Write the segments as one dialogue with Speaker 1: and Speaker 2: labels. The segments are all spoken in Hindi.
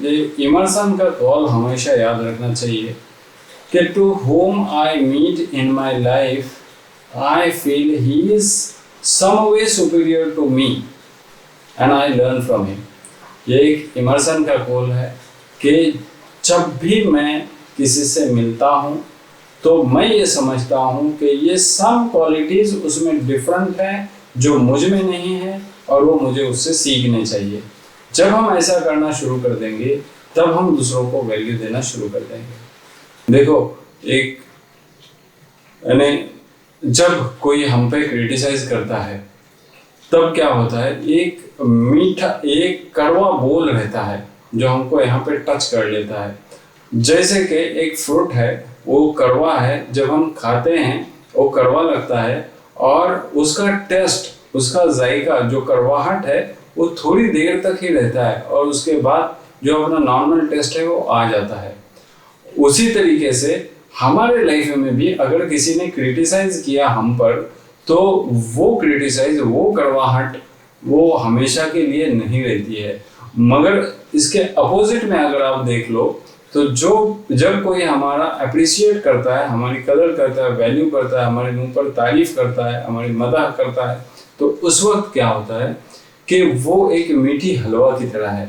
Speaker 1: ये इमर्सन का कॉल हमेशा याद रखना चाहिए कि to whom I meet in my life I feel he is some way superior to me and I learn from him. ये एक इमर्सन का कॉल है कि जब भी मैं किसी से मिलता हूँ तो मैं ये समझता हूँ कि ये सम क्वालिटीज़ उसमें डिफरेंट हैं जो मुझ में नहीं है और वो मुझे उससे सीखने चाहिए। जब हम ऐसा करना शुरू कर देंगे तब हम दूसरों को वैल्यू देना शुरू कर देंगे। देखो, एक यानी जब कोई हम पे क्रिटिसाइज करता है तब क्या होता है, एक मीठा एक कड़वा बोल रहता है जो हमको यहाँ पे टच कर लेता है। जैसे कि एक फ्रूट है, वो कड़वा है, जब हम खाते हैं वो कड़वा लगता है और उसका टेस्ट, उसका जायका, जो कड़वाहट है वो थोड़ी देर तक ही रहता है और उसके बाद जो अपना नॉर्मल टेस्ट है वो आ जाता है। उसी तरीके से हमारे लाइफ में भी अगर किसी ने क्रिटिसाइज किया हम पर, तो वो क्रिटिसाइज, वो कड़वाहट वो हमेशा के लिए नहीं रहती है। मगर इसके अपोजिट में अगर आप देख लो तो जब कोई हमारा अप्रिशिएट करता है, हमारी कदर करता है, वैल्यू करता है, हमारे मुंह पर तारीफ करता है, हमारी मदद करता है, तो उस वक्त क्या होता है कि वो एक मीठी हलवा की तरह है।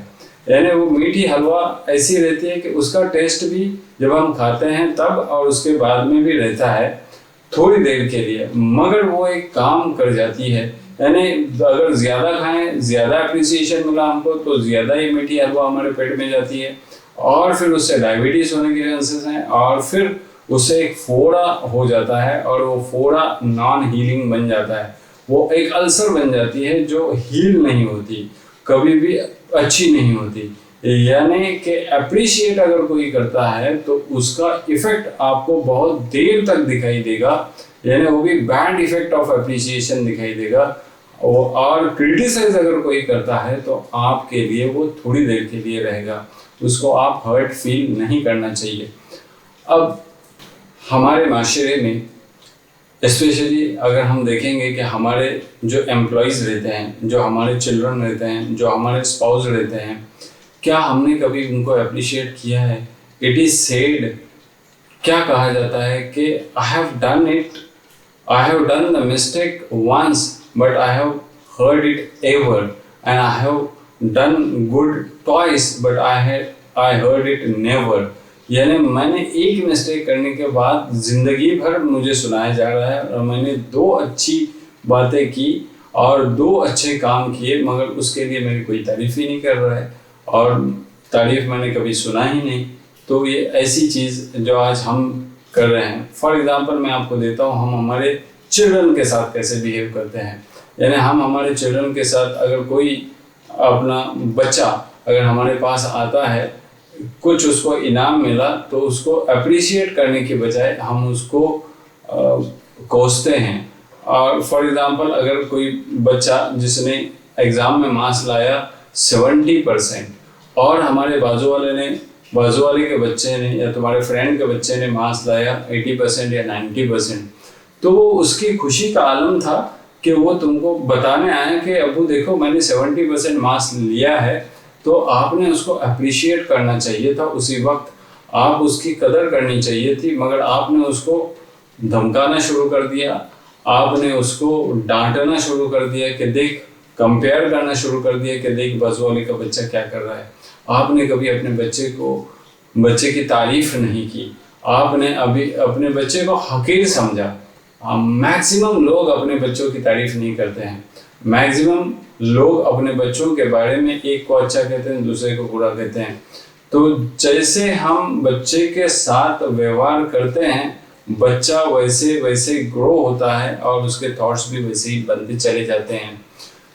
Speaker 1: यानी वो मीठी हलवा ऐसी रहती है कि उसका टेस्ट भी जब हम खाते हैं तब और उसके बाद में भी रहता है थोड़ी देर के लिए, मगर वो एक काम कर जाती है। यानी अगर ज़्यादा खाएं, ज़्यादा अप्रिसिएशन मिला हमको, तो ज़्यादा ही मीठी हलवा हमारे पेट में जाती है और फिर उससे डायबिटीज़ होने के चांसेस हैं और फिर उससे एक फोड़ा हो जाता है और वो फोड़ा नॉन हीलिंग बन जाता है। वो एक अल्सर बन जाती है जो हील नहीं होती, कभी भी अच्छी नहीं होती। यानी कि अप्रिशिएट अगर कोई करता है तो उसका इफेक्ट आपको बहुत देर तक दिखाई देगा, यानी वो भी बैड इफेक्ट ऑफ अप्रिसिएशन दिखाई देगा। और क्रिटिसाइज अगर कोई करता है तो आपके लिए वो थोड़ी देर के लिए रहेगा, उसको आप हर्ट फील नहीं करना चाहिए। अब हमारे माशरे में स्पेशली अगर हम देखेंगे कि हमारे जो एम्प्लॉयज़ रहते हैं, जो हमारे चिल्ड्रन रहते हैं, जो हमारे स्पाउस रहते हैं, क्या हमने कभी उनको अप्रिशिएट किया है? इट इज़ सेड, क्या कहा जाता है कि I have done the mistake once but I have heard it ever and I have done good twice but I heard it never. यानी मैंने एक मिस्टेक करने के बाद ज़िंदगी भर मुझे सुनाया जा रहा है और मैंने 2 अच्छी बातें की और 2 अच्छे काम किए, मगर उसके लिए मेरी कोई तारीफ़ ही नहीं कर रहा है और तारीफ़ मैंने कभी सुना ही नहीं। तो ये ऐसी चीज़ जो आज हम कर रहे हैं, फॉर एग्ज़ाम्पल मैं आपको देता हूँ, हम हमारे चिल्ड्रन के साथ कैसे बिहेव करते हैं। यानी हम हमारे चिल्ड्रन के साथ, अगर कोई अपना बच्चा अगर हमारे पास आता है, कुछ उसको इनाम मिला, तो उसको अप्रिशिएट करने के बजाय हम उसको कोसते हैं। और फॉर एग्ज़ाम्पल अगर कोई बच्चा जिसने एग्ज़ाम में मार्क्स लाया 70% और हमारे बाजू वाले के बच्चे ने या तुम्हारे फ्रेंड के बच्चे ने मार्क्स लाया 80% या 90%, तो वो उसकी खुशी का आलम था कि वो तुमको बताने आया कि अबू देखो मैंने 70% मार्क्स लिया है। तो आपने उसको अप्रिशिएट करना चाहिए था, उसी वक्त आप उसकी कदर करनी चाहिए थी, मगर आपने उसको धमकाना शुरू कर दिया, आपने उसको डांटना शुरू कर दिया कि देख, कंपेयर करना शुरू कर दिया कि देख बाजू वाले का बच्चा क्या कर रहा है। आपने कभी अपने बच्चे की तारीफ नहीं की, आपने अभी अपने बच्चे को हकीर समझा। मैक्सिमम लोग अपने बच्चों की तारीफ नहीं करते हैं, मैक्सिमम लोग अपने बच्चों के बारे में एक को अच्छा कहते हैं, दूसरे को बुरा कहते हैं। तो जैसे हम बच्चे के साथ व्यवहार करते हैं, बच्चा वैसे वैसे ग्रो होता है और उसके थॉट्स भी वैसे ही बनते चले जाते हैं।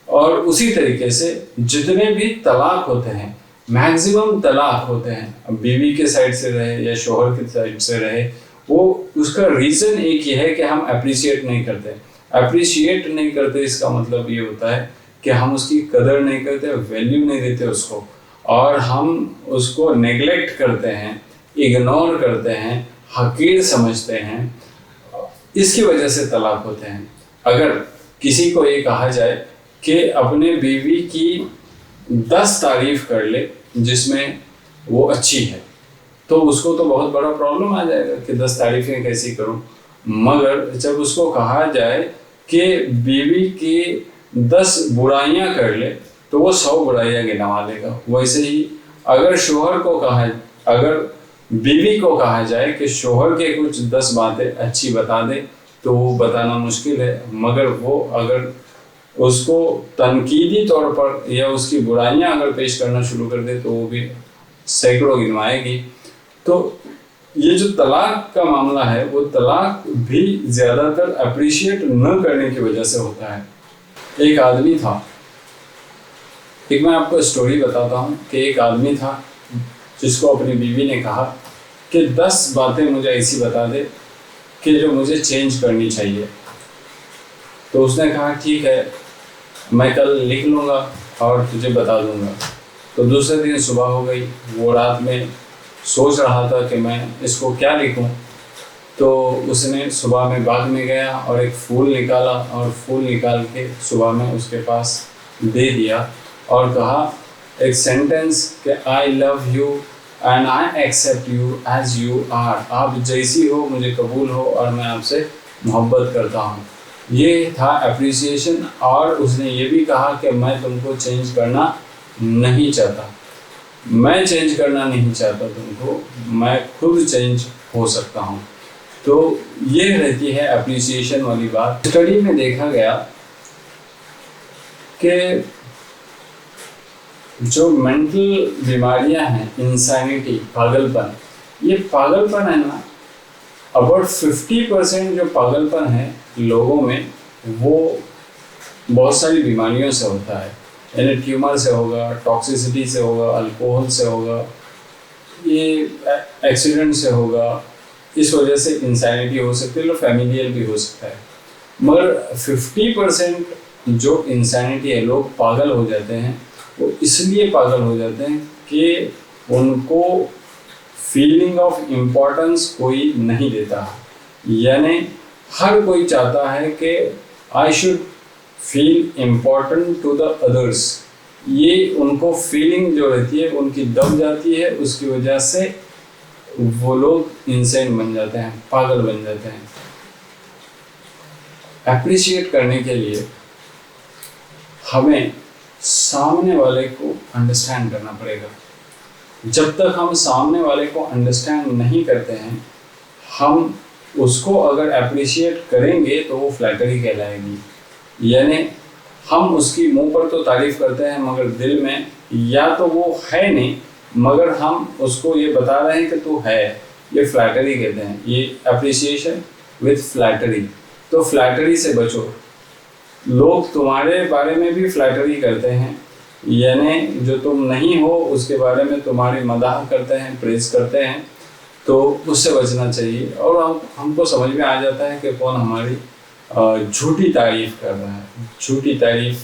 Speaker 1: और उसी तरीके से जितने भी तलाक होते हैं, मैक्सिमम तलाक होते हैं, अब बीवी के साइड से रहे या शोहर के साइड से रहे, वो उसका रीज़न एक ही है कि हम अप्रिशिएट नहीं करते। अप्रिशिएट नहीं करते इसका मतलब ये होता है कि हम उसकी कदर नहीं करते, वैल्यू नहीं देते उसको, और हम उसको नेग्लेक्ट करते हैं, इग्नोर करते हैं, हकीर समझते हैं। इसकी वजह से तलाक होते हैं। अगर किसी को ये कहा जाए कि अपने बीवी की 10 तारीफ कर ले, जिसमें वो अच्छी है, तो उसको तो बहुत बड़ा प्रॉब्लम आ जाएगा कि 10 तारीफें कैसी करूं। मगर जब उसको कहा जाए कि बीवी की 10 बुराइयां कर ले तो वो 100 बुराइयां गिनवा लेगा। वैसे ही अगर बीवी को कहा जाए कि शोहर के कुछ 10 बातें अच्छी बता दे तो वो बताना मुश्किल है, मगर वो अगर उसको तनकीदी तौर पर या उसकी बुराइयां अगर पेश करना शुरू कर दे तो वो भी सैकड़ों गिनवाएगी। तो ये जो तलाक का मामला है वो तलाक भी ज़्यादातर अप्रिशिएट न करने की वजह से होता है। एक आदमी था, एक मैं आपको स्टोरी बताता हूँ कि एक आदमी था जिसको अपनी बीवी ने कहा कि 10 बातें मुझे ऐसी बता दे कि जो मुझे चेंज करनी चाहिए। तो उसने कहा ठीक है, मैं कल लिख लूँगा और तुझे बता दूँगा। तो दूसरे दिन सुबह हो गई, वो रात में सोच रहा था कि मैं इसको क्या लिखूं। तो उसने सुबह में बाग में गया और एक फूल निकाला और फूल निकाल के सुबह में उसके पास दे दिया और कहा एक सेंटेंस कि I love you and I accept you as you are. आप जैसी हो मुझे कबूल हो और मैं आपसे मोहब्बत करता हूँ। ये था अप्रिसिएशन। और उसने ये भी कहा कि मैं तुमको चेंज करना नहीं चाहता, मैं चेंज करना नहीं चाहता तुमको, मैं खुद चेंज हो सकता हूँ। तो ये रहती है अप्रिसिएशन वाली बात। स्टडी में देखा गया कि जो मेंटल बीमारियां हैं, इंसैनिटी, पागलपन, ये पागलपन है ना, अबाउट 50% जो पागलपन है लोगों में वो बहुत सारी बीमारियों से होता है। यानी ट्यूमर से होगा, टॉक्सिसिटी से होगा, अल्कोहल से होगा, ये एक्सीडेंट से होगा, इस वजह से इंसैनिटी हो सकती है, फैमिलियल भी हो सकता है। मगर 50% जो इंसैनिटी है, लोग पागल हो जाते हैं, वो इसलिए पागल हो जाते हैं कि उनको फीलिंग ऑफ इम्पोर्टेंस कोई नहीं देता। यानी हर कोई चाहता है कि I should feel important to the others. ये उनको फीलिंग जो रहती है उनकी दब जाती है, उसकी वजह से वो लोग इंसेन बन जाते हैं, पागल बन जाते हैं। अप्रिशिएट करने के लिए हमें सामने वाले को अंडरस्टैंड करना पड़ेगा। जब तक हम सामने वाले को अंडरस्टैंड नहीं करते हैं, हम उसको अगर अप्रिशिएट करेंगे तो वो फ्लैटरी कहलाएगी। यानी हम उसकी मुंह पर तो तारीफ करते हैं मगर दिल में या तो वो है नहीं, मगर हम उसको ये बता रहे हैं कि तू है। ये फ्लैटरी कहते हैं, ये अप्रिसिएशन विथ फ्लैटरी। तो फ्लैटरी से बचो। लोग तुम्हारे बारे में भी फ्लैटरी करते हैं, यानी जो तुम नहीं हो उसके बारे में तुम्हारी मदाह करते हैं, प्रेज करते हैं, तो उससे बचना चाहिए। और हमको समझ में आ जाता है कि कौन हमारी झूठी तारीफ कर रहा है। झूठी तारीफ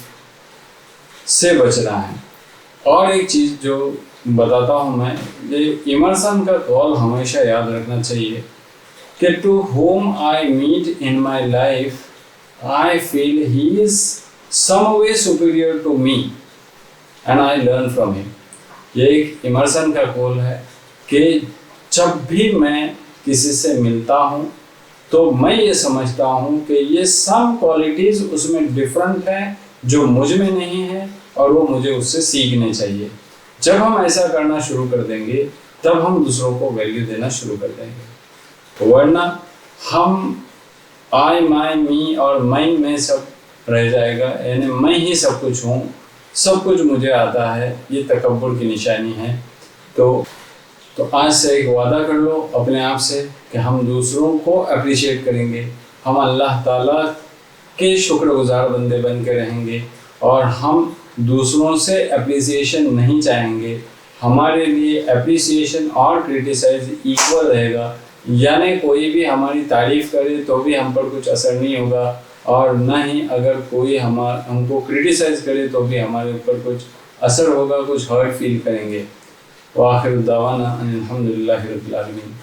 Speaker 1: से बचना है। और एक चीज़ जो बताता हूँ मैं, ये इमर्सन का कॉल हमेशा याद रखना चाहिए कि to whom I meet in my life I feel he is some way superior to me and I learn from him. ये एक इमर्सन का कॉल है कि जब भी मैं किसी से मिलता हूँ तो मैं ये समझता हूँ कि ये सब क्वालिटीज़ उसमें डिफरेंट हैं जो मुझ में नहीं है और वो मुझे उससे सीखने चाहिए। जब हम ऐसा करना शुरू कर देंगे तब हम दूसरों को वैल्यू देना शुरू कर देंगे। वरना हम आई, माई, मी और मैं में सब रह जाएगा। यानी मैं ही सब कुछ हूँ, सब कुछ मुझे आता है, ये तकब्बुर की निशानी है। तो आज से एक वादा कर लो अपने आप से कि हम दूसरों को अप्रिशिएट करेंगे, हम अल्लाह ताला के शुक्रगुजार बंदे बन के रहेंगे और हम दूसरों से अप्रिसिएशन नहीं चाहेंगे। हमारे लिए अप्रिसिएशन और क्रिटिसाइज इक्वल रहेगा। यानी कोई भी हमारी तारीफ़ करे तो भी हम पर कुछ असर नहीं होगा और न ही अगर कोई हमको क्रिटिसाइज करे तो भी हमारे ऊपर कुछ असर होगा, कुछ हर्ट फील करेंगे। व आखिर दावाना अनिल हम्दुलिल्लाहि रब्बिल आलमीन।